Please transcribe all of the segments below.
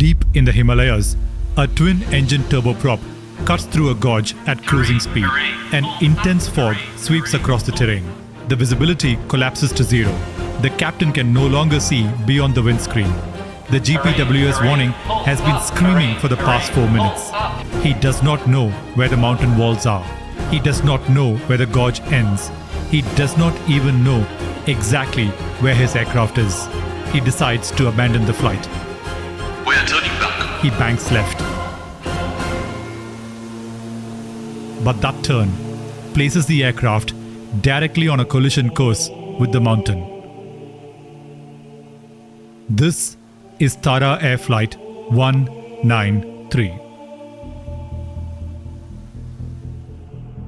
Deep in the Himalayas, a twin-engine turboprop cuts through a gorge at cruising speed. An intense fog sweeps across the terrain. The visibility collapses to zero. The captain can no longer see beyond the windscreen. The GPWS warning has been screaming for the past 4 minutes. He does not know where the mountain walls are. He does not know where the gorge ends. He does not even know exactly where his aircraft is. He decides to abandon the flight. We are turning back. He banks left. But that turn places the aircraft directly on a collision course with the mountain. This is Tara Air Flight 193.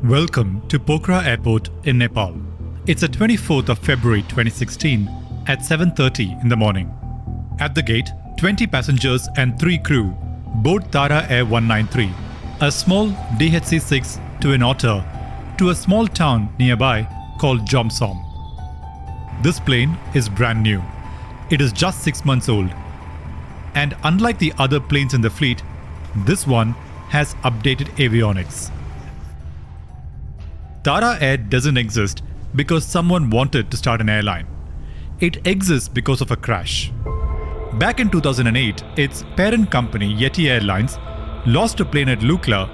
Welcome to Pokhara Airport in Nepal. It's the 24th of February 2016 at 7:30 in the morning. At the gate, 20 passengers and 3 crew board Tara Air 193, a small DHC-6 Twin Otter, to a small town nearby called Jomsom. This plane is brand new. It is just 6 months old. And unlike the other planes in the fleet, this one has updated avionics. Tara Air doesn't exist because someone wanted to start an airline. It exists because of a crash. Back in 2008, its parent company Yeti Airlines lost a plane at Lukla,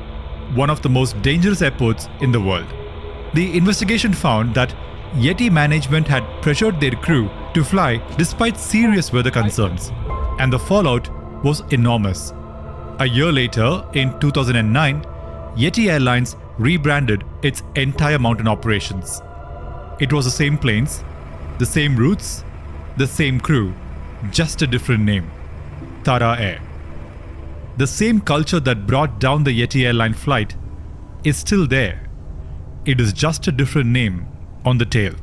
one of the most dangerous airports in the world. The investigation found that Yeti management had pressured their crew to fly despite serious weather concerns, and the fallout was enormous. A year later, in 2009, Yeti Airlines rebranded its entire mountain operations. It was the same planes, the same routes, the same crew, just a different name: Tara Air. The same culture that brought down the Yeti airline flight is still there. It is just a different name on the tail.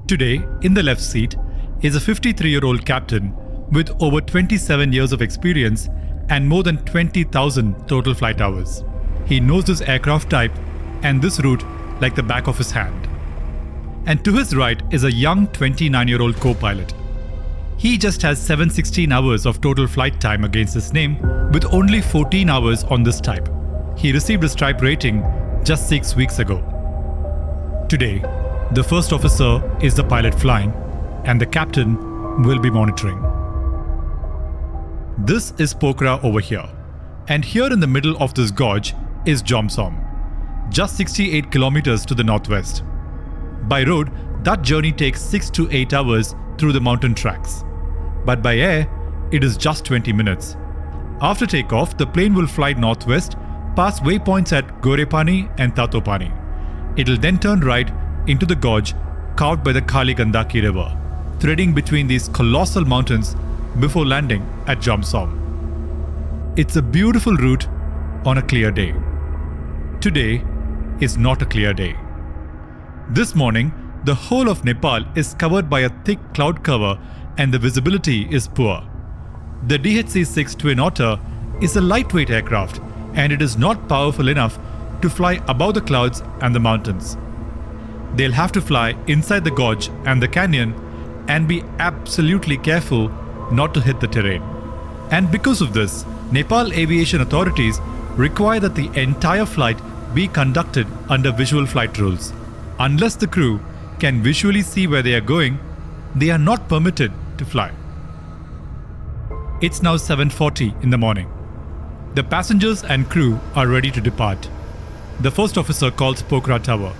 Today, in the left seat, is a 53-year-old captain with over 27 years of experience and more than 20,000 total flight hours. He knows this aircraft type and this route like the back of his hand. And to his right is a young 29-year-old co-pilot. He just has 716 hours of total flight time against his name, with only 14 hours on this type. He received a stripe rating just 6 weeks ago. Today, the first officer is the pilot flying, and the captain will be monitoring. This is Pokhara over here, and here in the middle of this gorge is Jomsom, just 68 kilometers to the northwest. By road, that journey takes 6 to 8 hours through the mountain tracks. But by air, it is just 20 minutes. After takeoff, the plane will fly northwest, past waypoints at Ghorepani and Tatopani. It will then turn right into the gorge carved by the Kali Gandaki river, threading between these colossal mountains before landing at Jomsom. It's a beautiful route on a clear day. Today is not a clear day. This morning, the whole of Nepal is covered by a thick cloud cover and the visibility is poor. The DHC-6 Twin Otter is a lightweight aircraft and it is not powerful enough to fly above the clouds and the mountains. They'll have to fly inside the gorge and the canyon and be absolutely careful not to hit the terrain. And because of this, Nepal aviation authorities require that the entire flight be conducted under visual flight rules. Unless the crew can visually see where they are going, they are not permitted to fly. It's now 7:40 in the morning. The passengers and crew are ready to depart. The first officer calls Pokhara Tower.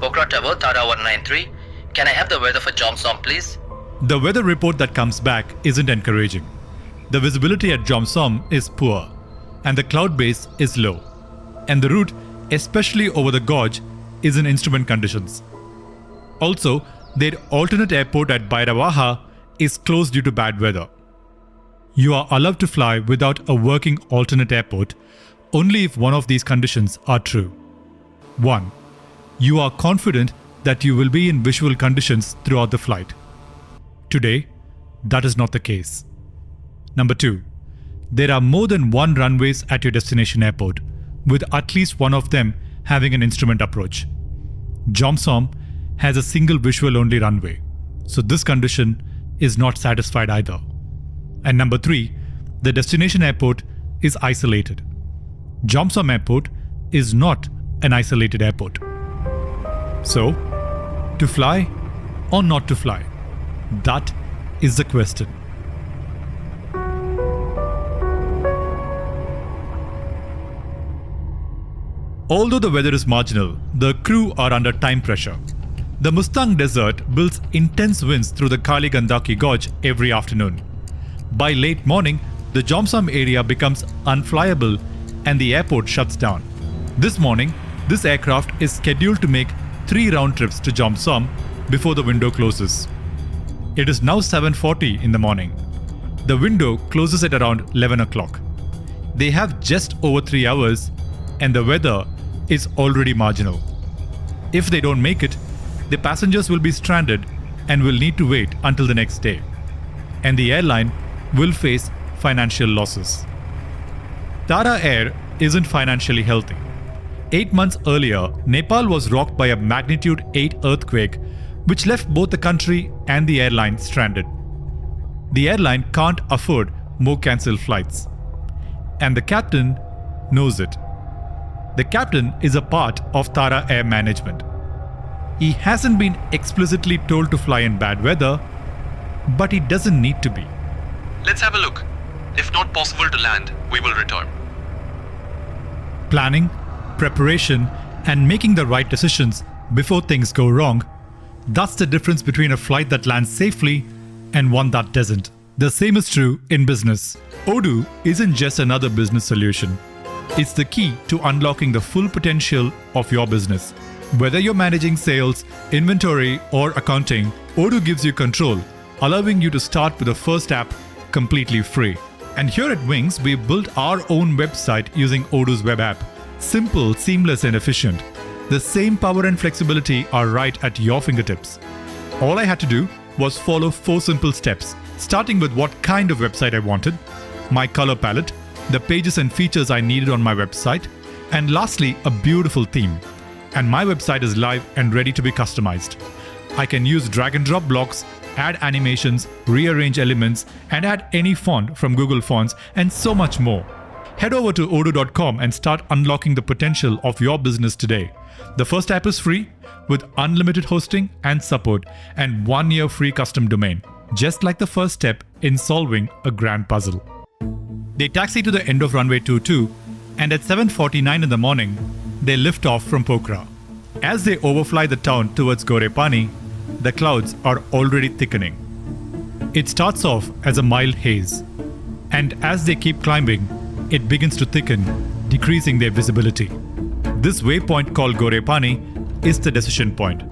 Pokhara Tower, Tara 193. Can I have the weather for Jomsom, please? The weather report that comes back isn't encouraging. The visibility at Jomsom is poor, and the cloud base is low. And the route, especially over the gorge, is in instrument conditions. Also, their alternate airport at Bairavaha is closed due to bad weather. You are allowed to fly without a working alternate airport only if one of these conditions are true. 1. You are confident that you will be in visual conditions throughout the flight. Today, that is not the case. Number 2. There are more than one runways at your destination airport, with at least one of them having an instrument approach. Jomsom has a single visual-only runway, so this condition is not satisfied either. And number 3, the destination airport is isolated. Jomsom Airport is not an isolated airport. So, to fly or not to fly? That is the question. Although the weather is marginal, the crew are under time pressure. The Mustang Desert builds intense winds through the Kali Gandaki gorge every afternoon. By late morning, the Jomsom area becomes unflyable and the airport shuts down. This morning, this aircraft is scheduled to make 3 round trips to Jomsom before the window closes. It is now 7:40 in the morning. The window closes at around 11 o'clock. They have just over 3 hours and the weather is already marginal. If they don't make it, the passengers will be stranded and will need to wait until the next day. And the airline will face financial losses. Tara Air isn't financially healthy. 8 months earlier, Nepal was rocked by a magnitude 8 earthquake which left both the country and the airline stranded. The airline can't afford more cancelled flights. And the captain knows it. The captain is a part of Tara Air management. He hasn't been explicitly told to fly in bad weather, but he doesn't need to be. Let's have a look. If not possible to land, we will return. Planning, preparation, and making the right decisions before things go wrong, that's the difference between a flight that lands safely and one that doesn't. The same is true in business. Odoo isn't just another business solution. It's the key to unlocking the full potential of your business. Whether you're managing sales, inventory, or accounting, Odoo gives you control, allowing you to start with the first app completely free. And here at Wings, we built our own website using Odoo's web app. Simple, seamless, and efficient. The same power and flexibility are right at your fingertips. All I had to do was follow 4 simple steps, starting with what kind of website I wanted, my color palette, the pages and features I needed on my website, and lastly, a beautiful theme. And my website is live and ready to be customized. I can use drag and drop blocks, add animations, rearrange elements, and add any font from Google Fonts, and so much more. Head over to odoo.com and start unlocking the potential of your business today. The first app is free with unlimited hosting and support and 1-year free custom domain, just like the first step in solving a grand puzzle. They taxi to the end of runway 22 and at 7:49 in the morning, they lift off from Pokhara. As they overfly the town towards Ghorepani, the clouds are already thickening. It starts off as a mild haze, and as they keep climbing, it begins to thicken, decreasing their visibility. This waypoint called Ghorepani is the decision point.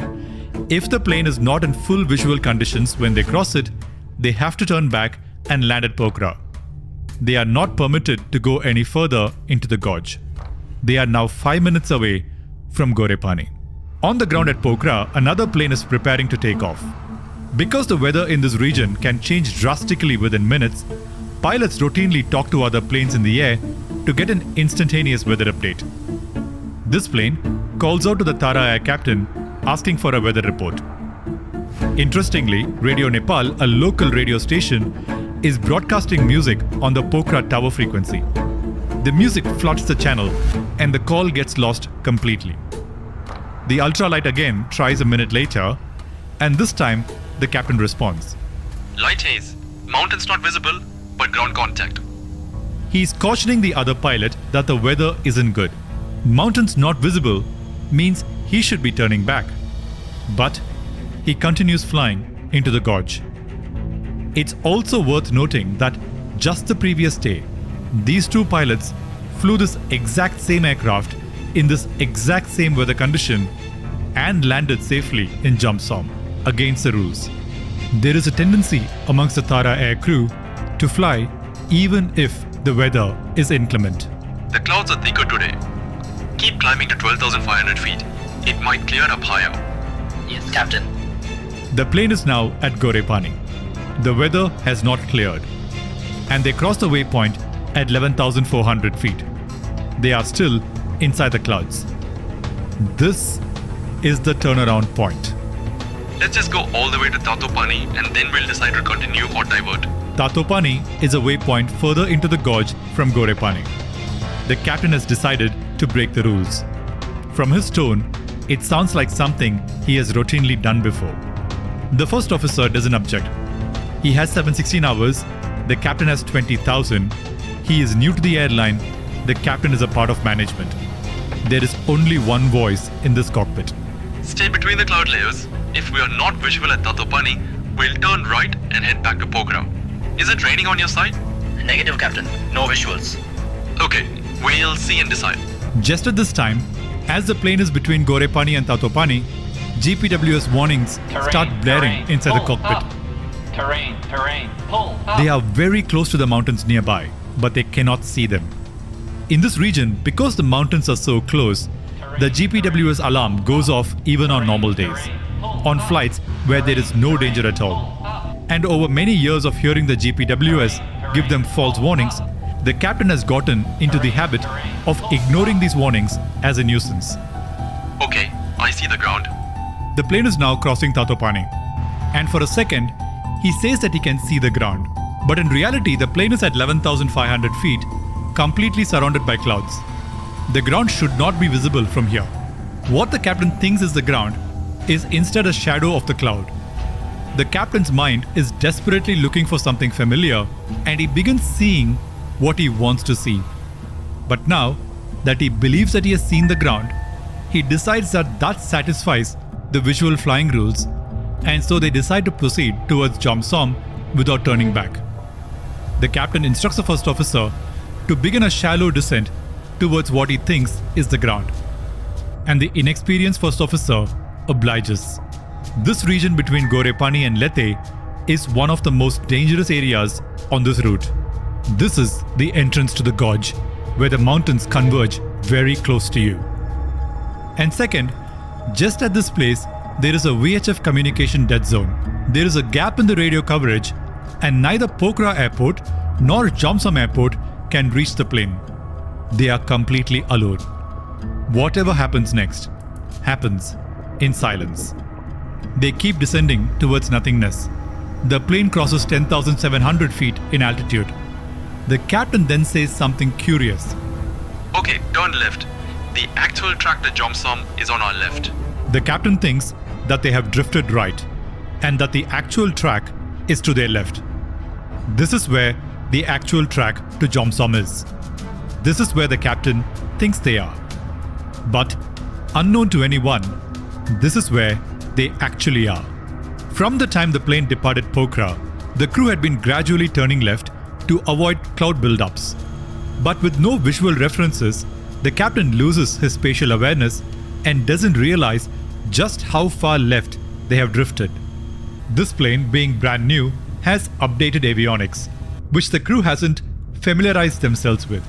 If the plane is not in full visual conditions when they cross it, they have to turn back and land at Pokhara. They are not permitted to go any further into the gorge. They are now 5 minutes away from Ghorepani. On the ground at Pokhara, another plane is preparing to take off. Because the weather in this region can change drastically within minutes, pilots routinely talk to other planes in the air to get an instantaneous weather update. This plane calls out to the Tara Air captain asking for a weather report. Interestingly, Radio Nepal, a local radio station, is broadcasting music on the Pokhara tower frequency. The music floods the channel and the call gets lost completely. The ultralight again tries a minute later, and this time the captain responds. Light haze. Mountains not visible, but ground contact. He's cautioning the other pilot that the weather isn't good. Mountains not visible means he should be turning back. But he continues flying into the gorge. It's also worth noting that just the previous day, these 2 pilots flew this exact same aircraft in this exact same weather condition and landed safely in Jomsom against the rules. There is a tendency amongst the Tara Air crew to fly even if the weather is inclement. The clouds are thicker today. Keep climbing to 12,500 feet. It might clear up higher. Yes, Captain. The plane is now at Ghorepani. The weather has not cleared, and they cross the waypoint at 11,400 feet. They are still inside the clouds. This is the turnaround point. Let's just go all the way to Tatopani and then we'll decide to continue or divert. Tatopani is a waypoint further into the gorge from Ghorepani. The captain has decided to break the rules. From his tone, it sounds like something he has routinely done before. The first officer doesn't object. He has 716 hours, the captain has 20,000. He is new to the airline, the captain is a part of management. There is only one voice in this cockpit. Stay between the cloud layers. If we are not visual at Tatopani, we'll turn right and head back to Pokhara. Is it raining on your side? Negative, Captain. No visuals. Okay, we'll see and decide. Just at this time, as the plane is between Ghorepani and Tatopani, GPWS warnings start blaring inside the cockpit. Terrain, pull up. They are very close to the mountains nearby, but they cannot see them. In this region, because the mountains are so close, the GPWS alarm goes off even on normal days, on flights where there is no danger at all. And over many years of hearing the GPWS give them false warnings, the captain has gotten into the habit of ignoring these warnings as a nuisance. Okay, I see the ground. The plane is now crossing Tatopani, and for a second, he says that he can see the ground. But in reality, the plane is at 11,500 feet, completely surrounded by clouds. The ground should not be visible from here. What the captain thinks is the ground is instead a shadow of the cloud. The captain's mind is desperately looking for something familiar, and he begins seeing what he wants to see. But now that he believes that he has seen the ground, he decides that that satisfies the visual flying rules, and so they decide to proceed towards Jomsom without turning back. The captain instructs the first officer to begin a shallow descent towards what he thinks is the ground. And the inexperienced first officer obliges. This region between Ghorepani and Leyte is one of the most dangerous areas on this route. This is the entrance to the gorge, where the mountains converge very close to you. And second, just at this place, there is a VHF communication dead zone. There is a gap in the radio coverage, and neither Pokhara Airport nor Jomsom Airport can reach the plane. They are completely alone. Whatever happens next, happens in silence. They keep descending towards nothingness. The plane crosses 10,700 feet in altitude. The captain then says something curious. Okay, turn left. The actual track to Jomsom is on our left. The captain thinks that they have drifted right, and that the actual track is to their left. This is where the actual track to Jomsom is. This is where the captain thinks they are. But unknown to anyone, this is where they actually are. From the time the plane departed Pokhara, the crew had been gradually turning left to avoid cloud buildups. But with no visual references, the captain loses his spatial awareness and doesn't realize just how far left they have drifted. This plane, being brand new, has updated avionics, which the crew hasn't familiarized themselves with.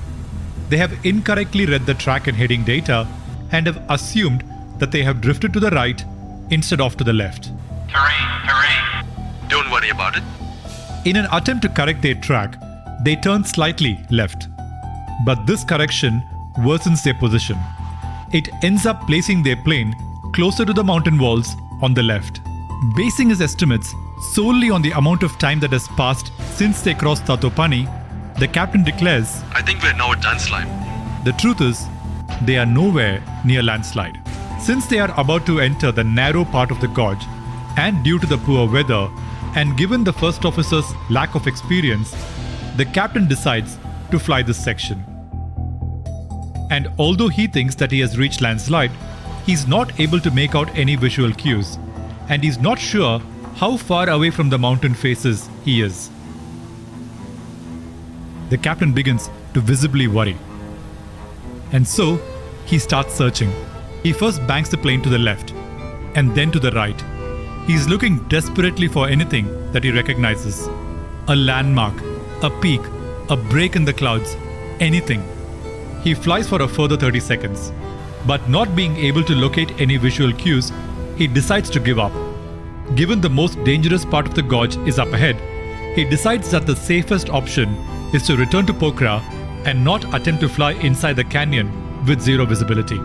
They have incorrectly read the track and heading data and have assumed that they have drifted to the right instead of to the left. Terrain. Don't worry about it. In an attempt to correct their track, they turn slightly left. But this correction worsens their position. It ends up placing their plane closer to the mountain walls on the left. Basing his estimates solely on the amount of time that has passed since they crossed Tatopani, the captain declares, I think we're now at landslide. the truth is, they are nowhere near landslide. Since they are about to enter the narrow part of the gorge, and due to the poor weather, and given the first officer's lack of experience, the captain decides to fly this section. And although he thinks that he has reached landslide, he's not able to make out any visual cues, and he's not sure how far away from the mountain faces he is. The captain begins to visibly worry. And so, he starts searching. He first banks the plane to the left, and then to the right. He's looking desperately for anything that he recognizes. A landmark, a peak, a break in the clouds, anything. He flies for a further 30 seconds. But not being able to locate any visual cues, he decides to give up. Given the most dangerous part of the gorge is up ahead, he decides that the safest option is to return to Pokhara and not attempt to fly inside the canyon with zero visibility.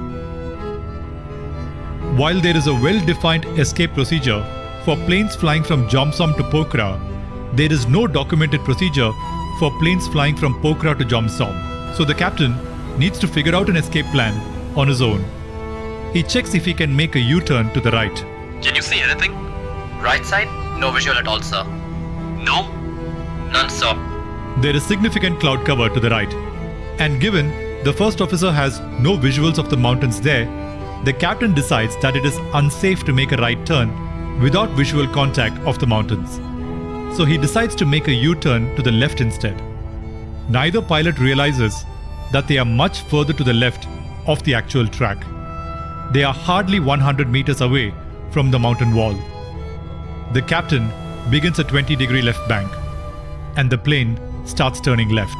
While there is a well-defined escape procedure for planes flying from Jomsom to Pokhara, There is no documented procedure for planes flying from Pokhara to Jomsom, so the captain needs to figure out an escape plan on his own. He checks if he can make a U-turn to the right. Can you see anything? Right side? No visual at all, sir. No? None, sir. There is significant cloud cover to the right, and given the first officer has no visuals of the mountains there, the captain decides that it is unsafe to make a right turn without visual contact of the mountains. So he decides to make a U-turn to the left instead. Neither pilot realizes that they are much further to the left of the actual track. They are hardly 100 meters away from the mountain wall. The captain begins a 20-degree left bank, and the plane starts turning left.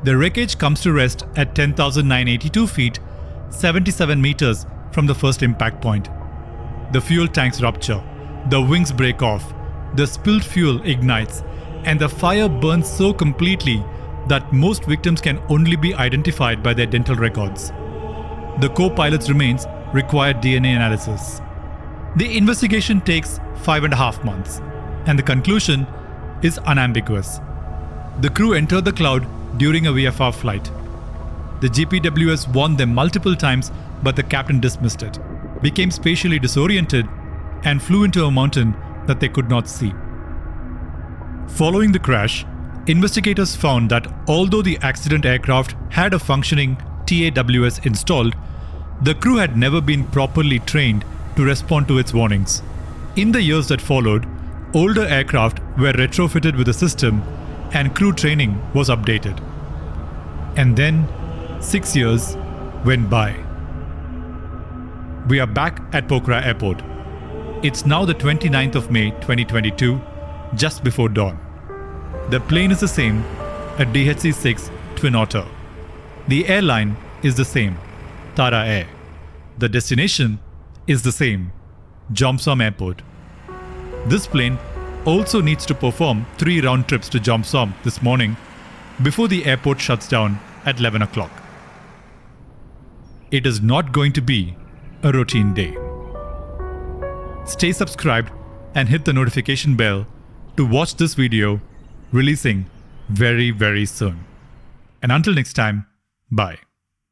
The wreckage comes to rest at 10,982 feet, 77 meters from the first impact point. The fuel tanks rupture, the wings break off, the spilled fuel ignites, and the fire burns so completely that most victims can only be identified by their dental records. The co-pilot's remains require DNA analysis. The investigation takes 5.5 months, and the conclusion is unambiguous. The crew entered the cloud during a VFR flight. The GPWS warned them multiple times, but the captain dismissed it, became spatially disoriented, and flew into a mountain that they could not see. Following the crash, investigators found that although the accident aircraft had a functioning TAWS installed, the crew had never been properly trained to respond to its warnings. In the years that followed, older aircraft were retrofitted with the system and crew training was updated. And then 6 years went by. We are back at Pokhara Airport. It's now the 29th of May 2022, just before dawn. The plane is the same, a DHC-6 Twin Otter. The airline is the same, Tara Air. The destination is the same, Jomsom Airport. This plane also needs to perform 3 round trips to Jomsom this morning before the airport shuts down at 11 o'clock. It is not going to be a routine day. Stay subscribed and hit the notification bell to watch this video releasing very, very soon. And until next time, bye.